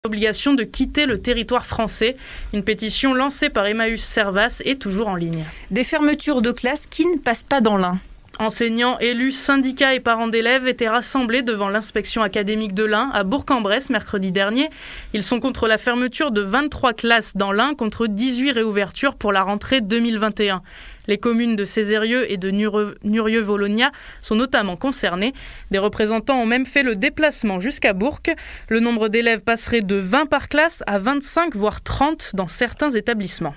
Obligation de quitter le territoire français. Une pétition lancée par Emmaüs Servas est toujours en ligne. Des fermetures de classes qui ne passent pas dans l'Ain. Enseignants, élus, syndicats et parents d'élèves étaient rassemblés devant l'inspection académique de l'Ain à Bourg-en-Bresse mercredi dernier. Ils sont contre la fermeture de 23 classes dans l'Ain contre 18 réouvertures pour la rentrée 2021. Les communes de Cézérieux et de Nurieux-Vologna sont notamment concernées. Des représentants ont même fait le déplacement jusqu'à Bourg. Le nombre d'élèves passerait de 20 par classe à 25 voire 30 dans certains établissements.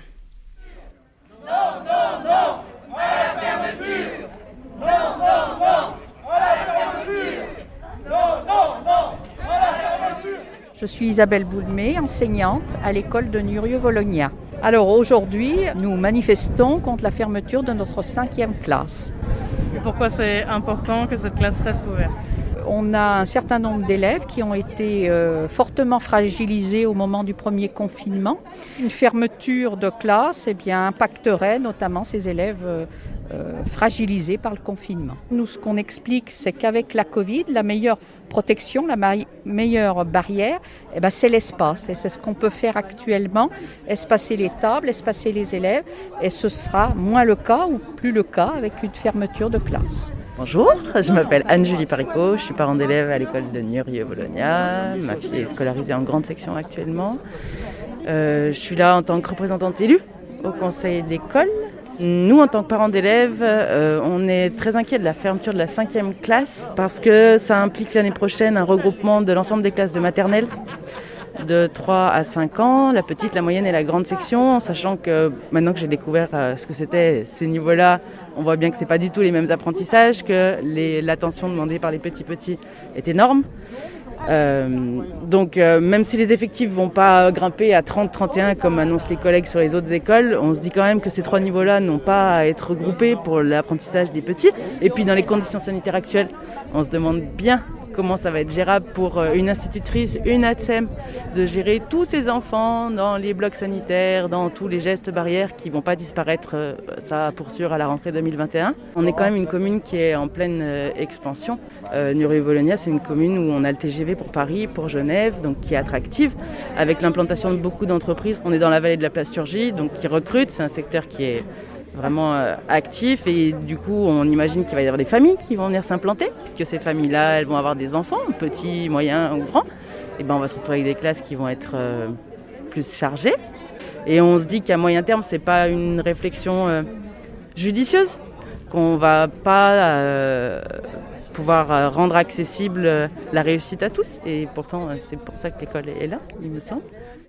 Non, non, non, à la fermeture. Non, non, non, à la fermeture. Non, non, non, à la fermeture. Je suis Isabelle Boulmé, enseignante à l'école de Nurieux-Vologna. Alors aujourd'hui, nous manifestons contre la fermeture de notre 5e classe. Et pourquoi c'est important que cette classe reste ouverte ? On a un certain nombre d'élèves qui ont été fortement fragilisés au moment du premier confinement. Une fermeture de classe impacterait notamment ces élèves fragilisés par le confinement. Nous, ce qu'on explique, c'est qu'avec la Covid, la meilleure protection, la meilleure barrière, c'est l'espace. Et c'est ce qu'on peut faire actuellement, espacer les tables, espacer les élèves. Et ce sera moins le cas ou plus le cas avec une fermeture de classe. Bonjour, je m'appelle Anne-Julie Paricot, je suis parent d'élève à l'école de Nurieux-Vologna. Ma fille est scolarisée en grande section actuellement. Je suis là en tant que représentante élue au conseil d'école. Nous, en tant que parents d'élèves, on est très inquiets de la fermeture de la 5e classe parce que ça implique l'année prochaine un regroupement de l'ensemble des classes de maternelle de 3 à 5 ans, la petite, la moyenne et la grande section, sachant que maintenant que j'ai découvert ce que c'était ces niveaux-là, on voit bien que ce n'est pas du tout les mêmes apprentissages, que l'attention demandée par les petits est énorme. Donc même si les effectifs ne vont pas grimper à 30-31 comme annoncent les collègues sur les autres écoles, on se dit quand même que ces 3 niveaux-là n'ont pas à être regroupés pour l'apprentissage des petits. Et puis dans les conditions sanitaires actuelles, on se demande bien comment ça va être gérable pour une institutrice, une ATSEM, de gérer tous ces enfants dans les blocs sanitaires, dans tous les gestes barrières qui ne vont pas disparaître, ça pour sûr, à la rentrée 2021. On est quand même une commune qui est en pleine expansion. Nurieux-Vologna, c'est une commune où on a le TGV pour Paris, pour Genève, donc qui est attractive, avec l'implantation de beaucoup d'entreprises. On est dans la vallée de la plasturgie, donc qui recrute, c'est un secteur qui est vraiment actif et du coup on imagine qu'il va y avoir des familles qui vont venir s'implanter, que ces familles-là elles vont avoir des enfants, petits, moyens ou grands, et on va se retrouver avec des classes qui vont être plus chargées et on se dit qu'à moyen terme c'est pas une réflexion judicieuse, qu'on va pas pouvoir rendre accessible la réussite à tous et pourtant c'est pour ça que l'école est là, il me semble.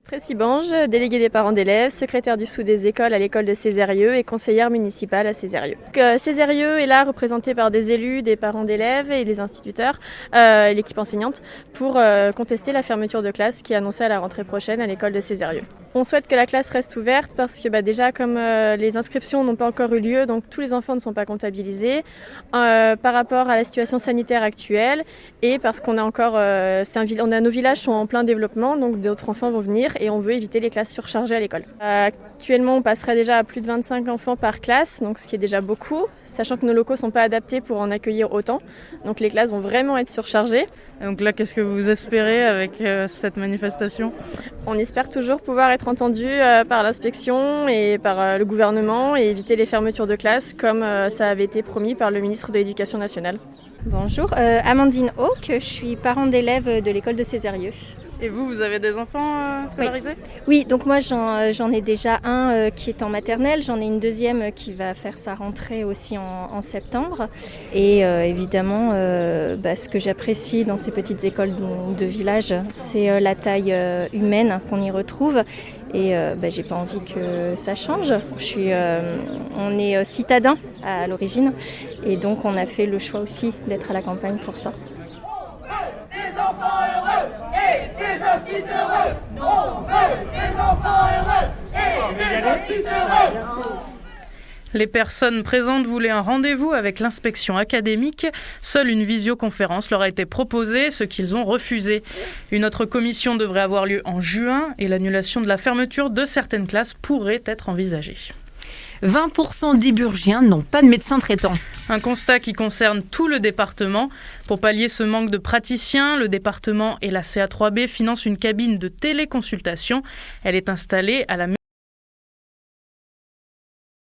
Tracy Bange, déléguée des parents d'élèves, secrétaire du sous des écoles à l'école de Cézérieux et conseillère municipale à Cézérieux. Cézérieux est là représentée par des élus, des parents d'élèves et des instituteurs, l'équipe enseignante, pour contester la fermeture de classe qui est annoncée à la rentrée prochaine à l'école de Cézérieux. On souhaite que la classe reste ouverte parce que déjà comme les inscriptions n'ont pas encore eu lieu, donc tous les enfants ne sont pas comptabilisés par rapport à la situation sanitaire actuelle et parce qu'on a encore, nos villages sont en plein développement, donc d'autres enfants vont venir et on veut éviter les classes surchargées à l'école. Actuellement, on passerait déjà à plus de 25 enfants par classe, donc ce qui est déjà beaucoup, sachant que nos locaux ne sont pas adaptés pour en accueillir autant. Donc les classes vont vraiment être surchargées. Et donc là, qu'est-ce que vous espérez avec cette manifestation ? On espère toujours pouvoir être entendu par l'inspection et par le gouvernement et éviter les fermetures de classes comme ça avait été promis par le ministre de l'Éducation nationale. Bonjour, Amandine Hawk, je suis parent d'élève de l'école de Cézérieux. Et vous avez des enfants scolarisés ? Oui, donc moi j'en ai déjà un qui est en maternelle, j'en ai une deuxième qui va faire sa rentrée aussi en septembre. Et évidemment, ce que j'apprécie dans ces petites écoles de village, c'est la taille humaine qu'on y retrouve. Et j'ai pas envie que ça change. On est citadins à l'origine et donc on a fait le choix aussi d'être à la campagne pour ça. Des enfants heureux et des instituts heureux. On veut des enfants heureux et des instituts heureux. Les personnes présentes voulaient un rendez-vous avec l'inspection académique. Seule une visioconférence leur a été proposée, ce qu'ils ont refusé. Une autre commission devrait avoir lieu en juin et l'annulation de la fermeture de certaines classes pourrait être envisagée. 20% d'Iburgiens n'ont pas de médecin traitant. Un constat qui concerne tout le département. Pour pallier ce manque de praticiens, le département et la CA3B financent une cabine de téléconsultation. Elle est installée à la